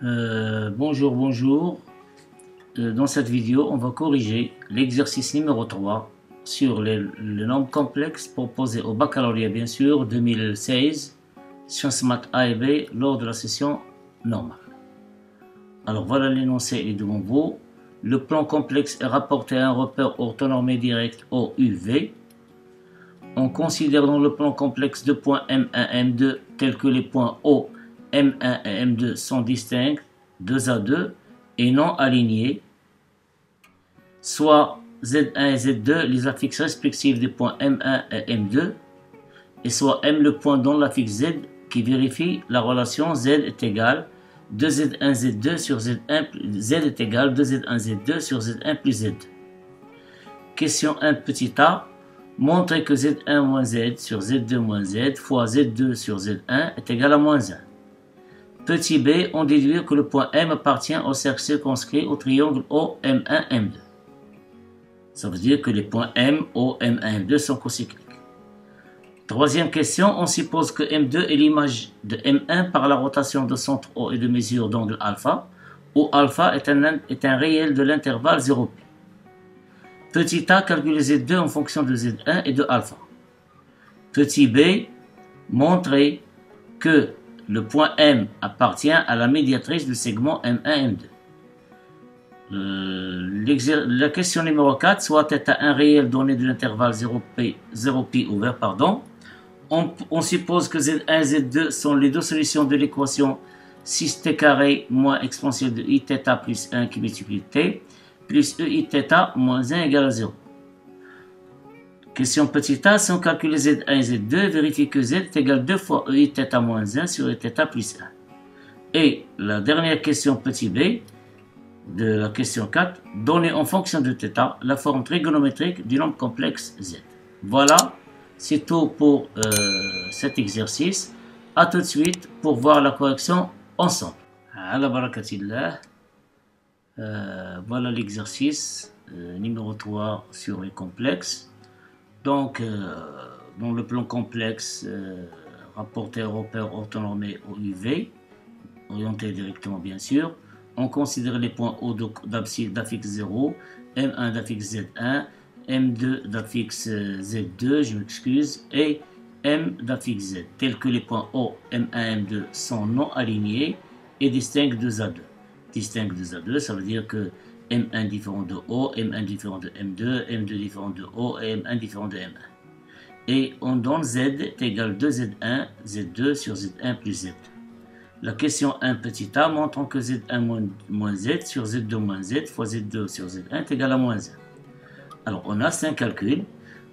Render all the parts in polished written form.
Bonjour. Dans cette vidéo, on va corriger l'exercice numéro 3 sur le nombre complexe proposé au baccalauréat, bien sûr, 2016, sciences maths A et B, lors de la session normale. Alors voilà l'énoncé est devant vous. Le plan complexe est rapporté à un repère orthonormé direct OUV. On considère dans le plan complexe deux points M1 et M2 tels que les points O, M1 et M2 sont distincts, 2 à 2, et non alignés, soit Z1 et Z2 les affixes respectifs des points M1 et M2, et soit M le point dans l'affixe Z qui vérifie la relation Z est égale 2Z1 Z2 sur Z1 Z est égal 2Z1 Z2 sur Z1 plus Z2. Question 1 petit a. Montrer que Z1 moins Z sur Z2 moins Z fois Z2 sur Z1 est égal à moins 1. Petit b, on déduit que le point M appartient au cercle circonscrit au triangle OM1, M2. Ça veut dire que les points M, O, M1, M2 sont cocycliques. Troisième question, on suppose que M2 est l'image de M1 par la rotation de centre O et de mesure d'angle alpha, où alpha est un réel de l'intervalle 0P. Petit a, calculer Z2 en fonction de Z1 et de alpha. Petit b, montrer que le point M appartient à la médiatrice du segment M1, M2. La question numéro 4, soit θ un réel donné de l'intervalle 0P ouvert, on suppose que Z1 et Z2 sont les deux solutions de l'équation 6t carré moins exponentielle de Iθ plus 1 qui multiplie t plus Eiθ moins 1 égale à 0. Question petit a, si on calcule Z1 et Z2, vérifie que Z est égal 2 fois Eiθ moins 1 sur Eiθ plus 1. Et la dernière question petit b, de la question 4, donner en fonction de θ la forme trigonométrique du nombre complexe Z. Voilà, c'est tout pour cet exercice. A tout de suite pour voir la correction ensemble. Ala barakatillah. Voilà l'exercice numéro 3 sur les complexes. Donc, dans le plan complexe, rapporté au repère orthonormé au UV, orienté directement bien sûr, on considère les points O d'affixe 0, M1 d'affixe Z1, M2 d'affixe Z2, je m'excuse, et M d'affixe Z, tels que les points O, M1, M2 sont non alignés et distincts 2 à 2. Distinct 2 à 2, ça veut dire que M1 différent de O, M1 différent de M2, M2 différent de O et M1 différent de M1. Et on donne Z est égal 2Z1, Z2 sur Z1 plus Z2. La question 1 petit a montrant que Z1 moins Z sur Z2 moins Z fois Z2 sur Z1 est égal à moins 1. Alors on a 5 calculs.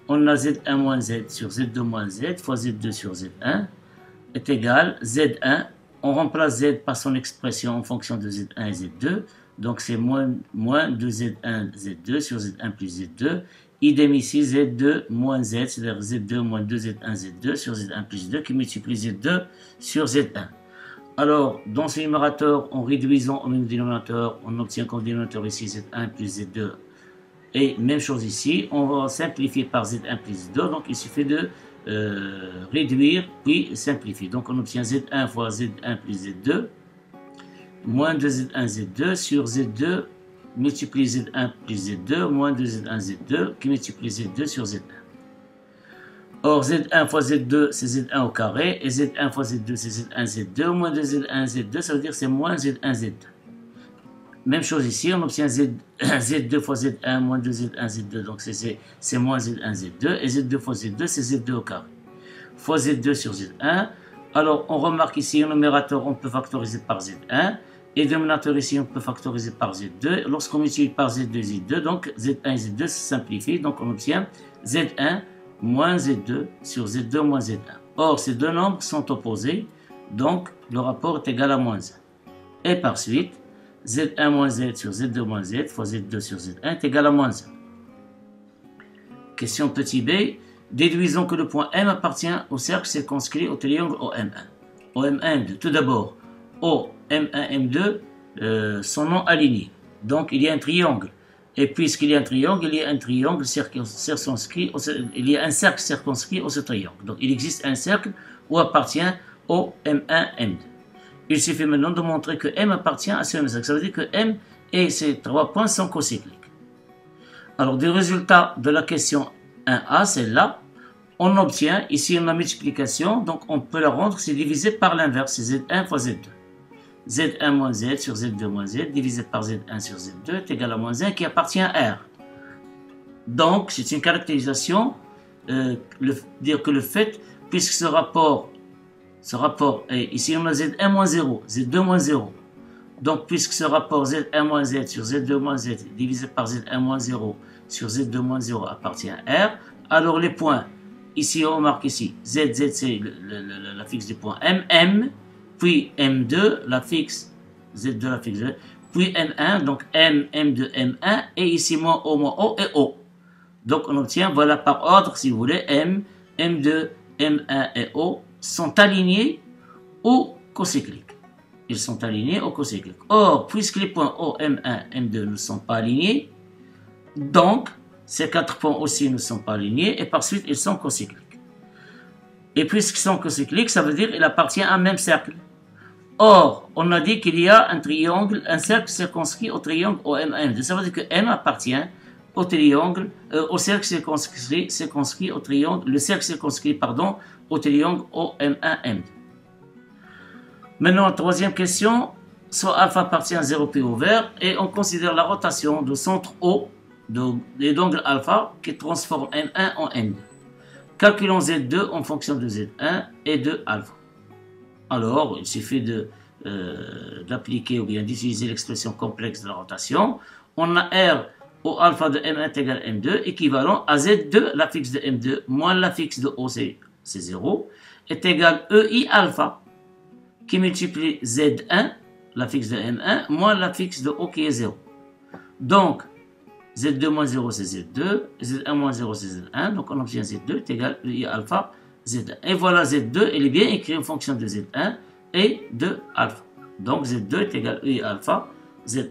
On a Z1 moins Z sur Z2 moins Z fois Z2 sur Z1 est égal Z1. On remplace Z par son expression en fonction de Z1 et Z2. Donc c'est moins 2Z1 Z2 sur Z1 plus Z2. Idem ici Z2 moins Z, c'est-à-dire Z2 moins 2Z1 Z2 sur Z1 plus 2 qui multiplie Z2 sur Z1. Alors, dans ce numérateur, en réduisant au même dénominateur, on obtient comme dénominateur ici Z1 plus Z2. Et même chose ici, on va simplifier par Z1 plus Z2. Donc il suffit de réduire puis simplifier. Donc on obtient Z1 fois Z1 plus Z2 moins 2Z1 Z2 sur Z2 multiplie Z1 plus Z2 moins 2Z1 Z2 qui multiplie Z2 sur Z1. Or Z1 fois Z2 c'est Z1 au carré et Z1 fois Z2 c'est Z1 Z2 moins 2Z1 Z2, ça veut dire c'est moins Z1 Z2. Même chose ici, on obtient Z2 fois Z1 moins 2Z1 Z2, donc c'est moins Z1 Z2, et Z2 fois Z2, c'est Z2 au carré, fois Z2 sur Z1. Alors, on remarque ici, au numérateur, on peut factoriser par Z1, et le dénominateur ici, on peut factoriser par Z2. Lorsqu'on multiplie par Z2, Z2, donc Z1 et Z2 se simplifient, donc on obtient Z1 moins Z2 sur Z2 moins Z1. Or, ces deux nombres sont opposés, donc le rapport est égal à moins 1. Et par suite, Z1 moins Z sur Z2 moins Z fois Z2 sur Z1 est égal à moins 1. Question petit b. Déduisons que le point M appartient au cercle circonscrit au triangle OM1. OM1, M2. Tout d'abord, O, M1, M2 sont non alignés. Donc il y a un triangle. Et puisqu'il y a un triangle, il y a un triangle circonscrit, il y a un cercle circonscrit au ce triangle. Donc il existe un cercle où appartient O, M1, M2. Il suffit maintenant de montrer que M appartient à ce même cercle. Ça veut dire que M et ces 3 points sont cocycliques. Alors, du résultat de la question 1A, celle-là, on obtient ici une multiplication, donc on peut la rendre, c'est divisé par l'inverse, c'est Z1 fois Z2. Z1 moins Z sur Z2 moins Z divisé par Z1 sur Z2 est égal à moins 1 qui appartient à R. Donc, c'est une caractérisation, dire que le fait, puisque ce rapport est, ici on a Z1 moins 0, Z2 moins 0. Donc, puisque ce rapport Z1 moins Z sur Z2 moins Z divisé par Z1 moins 0 sur Z2 moins 0 appartient à R, alors les points, ici on marque ici, Z, c'est la fixe du point M, puis M2, la fixe, Z2, la fixe, puis M1, donc M, M2, M1, et ici moins O et O. Donc on obtient, voilà par ordre, si vous voulez, M, M2, M1 et O sont alignés ou cocycliques. Ils sont alignés au cocyclique. Or, puisque les points O, M1, M2 ne sont pas alignés, donc ces 4 points aussi ne sont pas alignés et par suite ils sont cocycliques. Et puisqu'ils sont cocycliques, ça veut dire qu'ils appartiennent à un même cercle. Or, on a dit qu'il y a un triangle, un cercle circonscrit au triangle OM1, M2. Ça veut dire que M appartient au triangle, au cercle circonscrit au triangle, le cercle circonscrit, pardon, au triangle OM1, M2. Maintenant, troisième question, soit alpha appartient à 0 p ouvert et on considère la rotation de centre O et d'angle alpha qui transforme M1 en M2. Calculons Z2 en fonction de Z1 et de alpha. Alors, il suffit d'appliquer ou bien d'utiliser l'expression complexe de la rotation. On a R au alpha de M1 est égal à M2 équivalent à Z2, la fixe de M2, moins la fixe de O, c'est 0, est égal à EI alpha qui multiplie Z1, la fixe de M1, moins la fixe de O qui est 0. Donc, Z2 moins 0 c'est Z2, Z1 moins 0 c'est Z1, donc on obtient Z2 est égal à EI alpha Z1. Et voilà Z2, il est bien écrit en fonction de Z1 et de alpha. Donc Z2 est égal à EI alpha Z1.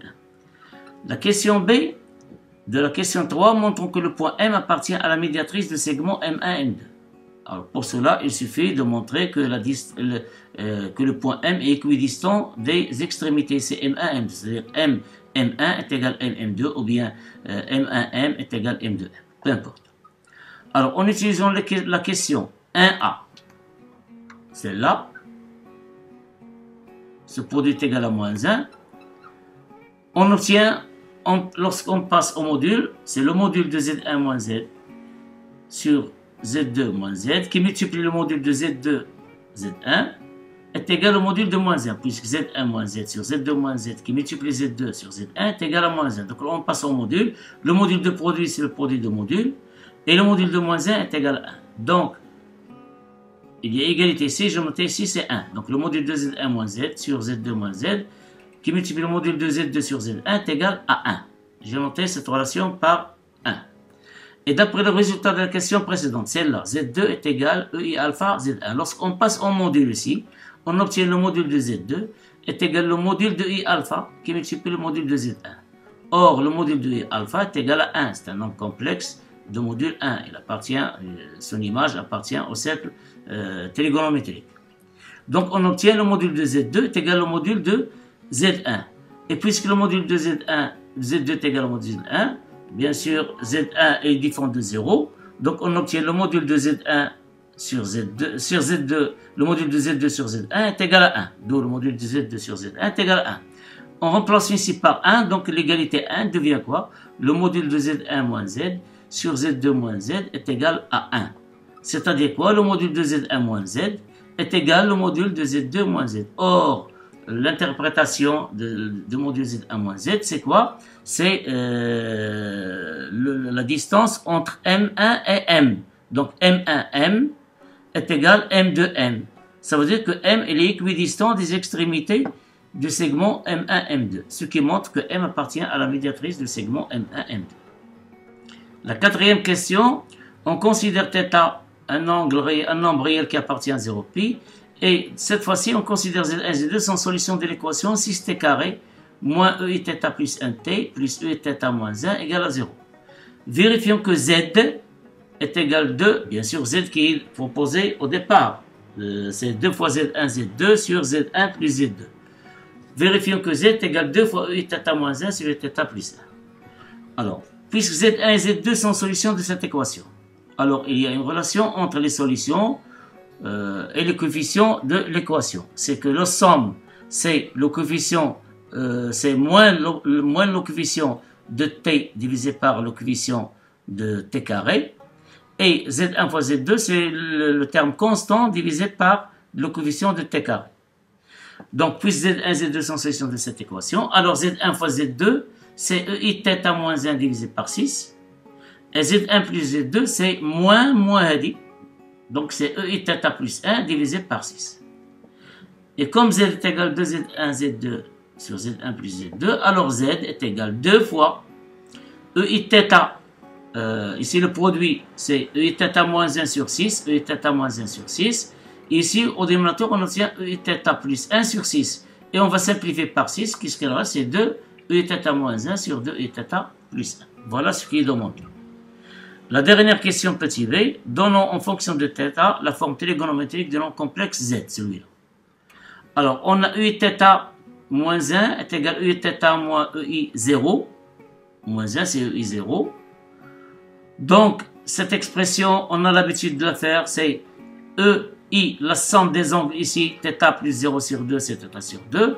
La question B de la question 3 montre que le point M appartient à la médiatrice de segment M1, M2. Alors pour cela, il suffit de montrer que, le point M est équidistant des extrémités, c'est M1, M2, c'est-à-dire M1 est égal à M2 ou bien M1M est égal à M2M, peu importe. Alors en utilisant la question 1A, celle-là, ce produit est égal à moins 1, on obtient, lorsqu'on passe au module, c'est le module de Z1 moins Z sur Z2 moins Z qui multiplie le module de Z2 Z1 est égal au module de moins 1 puisque Z1 moins Z sur Z2 moins Z qui multiplie Z2 sur Z1 est égal à moins 1. Donc on passe au module. Le module de produit c'est le produit de module et le module de moins 1 est égal à 1. Donc il y a égalité ici, je note ici c'est 1. Donc le module de Z1 moins Z sur Z2 moins Z qui multiplie le module de Z2 sur Z1 est égal à 1. J'ai noté cette relation par 1. Et d'après le résultat de la question précédente, celle-là, Z2 est égal à EI alpha Z1. Lorsqu'on passe au module ici, on obtient le module de Z2 est égal au module de EI alpha qui multiplie le module de Z1. Or, le module de EI alpha est égal à 1. C'est un nombre complexe de module 1. Il appartient, son image appartient au cercle trigonométrique. Donc, on obtient le module de Z2 est égal au module de Z1. Et puisque le module de Z2 est égal au module de Z1, bien sûr, Z1 est différent de 0. Donc, on obtient le module de Z1 sur Z2, le module de Z2 sur Z1 est égal à 1. D'où le module de Z2 sur Z1 est égal à 1. On remplace ici par 1, donc l'égalité 1 devient quoi? Le module de Z1 moins Z sur Z2 moins Z est égal à 1. C'est-à-dire quoi? Le module de Z1 moins Z est égal au module de Z2 moins Z. Or, l'interprétation de module Z1 moins Z, c'est quoi? C'est la distance entre M1 et M. Donc M1M est égal à M2M. Ça veut dire que M est équidistant des extrémités du segment M1, M2. Ce qui montre que M appartient à la médiatrice du segment M1, M2. La quatrième question, on considère θ un nombre réel qui appartient à 0π. Et cette fois-ci, on considère Z1 et Z2 sans solution de l'équation 6t carré moins EIθ plus 1t plus EIθ moins 1 égale à 0. Vérifions que Z est égal à 2, bien sûr Z qui est proposé au départ. C'est 2 fois Z1, Z2 sur Z1 plus Z2. Vérifions que Z est égal à 2 fois Uθ moins 1 sur Uθ plus 1. Alors, puisque Z1 et Z2 sont solutions de cette équation, alors il y a une relation entre les solutions et les coefficients de l'équation. C'est que la somme, c'est le coefficient, c'est moins le coefficient de t divisé par le coefficient de t carré. Et Z1 fois Z2, c'est le terme constant divisé par le coefficient de t carré. Donc, puisque Z1 et Z2 sont solutions de cette équation, alors Z1 fois Z2, c'est EIθ moins 1 divisé par 6. Et Z1 plus Z2, c'est moins hadi. Donc, c'est EIθ plus 1 divisé par 6. Et comme Z est égal à 2Z1, Z2 sur Z1 plus Z2, alors Z est égal à 2 fois EIθ. Ici, le produit, c'est EIθ moins 1 sur 6, EIθ moins 1 sur 6. Ici, au dénominateur, on obtient EIθ plus 1 sur 6. Et on va simplifier par 6, qu'est-ce qu'il reste? C'est 2 EIθ moins 1 sur 2 EIθ plus 1. Voilà ce qui est demandé. La dernière question, petit b, donnons en fonction de θ la forme trigonométrique de nom complexe Z, celui-là. Alors, on a EIθ moins 1 est égal à EIθ moins EI0. Moins 1, c'est EI0. Donc, cette expression, on a l'habitude de la faire, c'est EI, la somme des angles ici, θ plus 0 sur 2, c'est θ sur 2,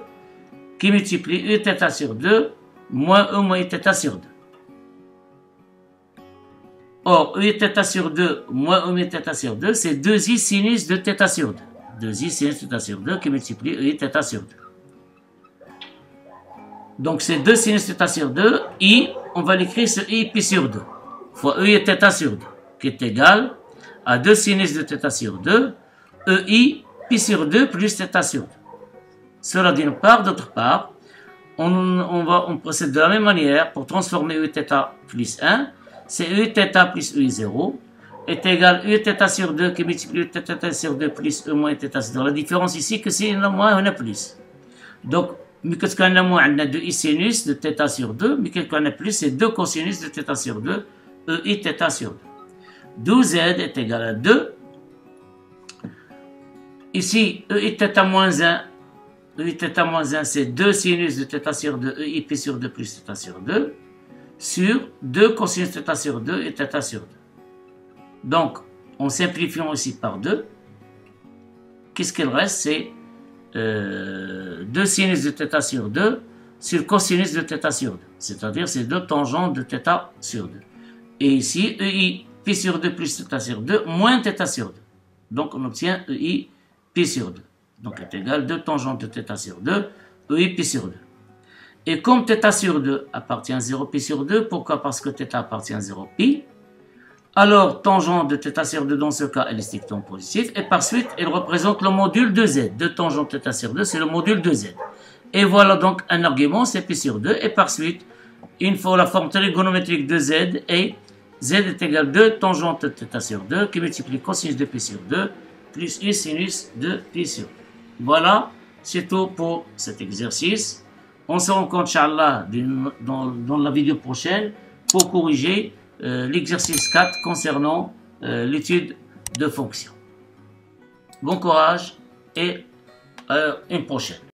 qui multiplie EIθ sur 2, moins E moins EIθ sur 2. Or, EIθ sur 2, moins E moins EIθ sur 2, c'est 2i sinus de θ sur 2. 2i sinus de θ sur 2 qui multiplie EIθ sur 2. Donc, c'est 2 sinus de θ sur 2, I, on va l'écrire sur I pi sur 2, fois EIθ sur 2, qui est égal à 2 sinus de θ sur 2, EI pi sur 2 plus θ sur 2. Cela d'une part, d'autre part, on procède de la même manière pour transformer EIθ plus 1, c'est EIθ plus EI0 est égal à EIθ sur 2 qui multiplie EIθ sur 2 plus E moins EIθ sur 2. La différence ici, que c'est un moins, on a plus. Donc, mais qu'est-ce qu'on a moins? On a 2 i sinus de θ sur 2, mais qu'est-ce qu'on a plus? C'est 2 cosinus de θ sur 2, EIθ sur 2. D'où Z est égal à 2. Ici, EIθ moins 1, EIθ moins 1, c'est 2 sinus de θ sur 2, EI pi sur 2 plus θ sur 2, sur 2 cosinus de θ sur 2 et θ sur 2. Donc, en simplifiant aussi par 2, qu'est-ce qu'il reste? C'est 2 sinus de θ sur 2 sur cosinus de θ sur 2. C'est-à-dire, c'est 2 tangentes de θ sur 2. Et ici, EI pi sur 2 plus θ sur 2 moins θ sur 2. Donc, on obtient EI pi sur 2. Donc, est égal à 2 tangentes de θ sur 2, EI pi sur 2. Et comme θ sur 2 appartient à 0 pi sur 2, pourquoi? Parce que θ appartient à 0 pi. Alors, tangente de θ sur 2, dans ce cas, elle est strictement positive. Et par suite, elle représente le module de Z. 2 tangentes θ sur 2, c'est le module de Z. Et voilà donc un argument, c'est pi sur 2. Et par suite, il faut la forme trigonométrique de Z. Et Z est égal à 2 tangentes de θ sur 2, qui multiplie cosinus de pi sur 2, plus I sinus de pi sur 2. Voilà, c'est tout pour cet exercice. On se rencontre, Inch'Allah, dans la vidéo prochaine pour corriger l'exercice 4 concernant l'étude de fonctions. Bon courage et à une prochaine.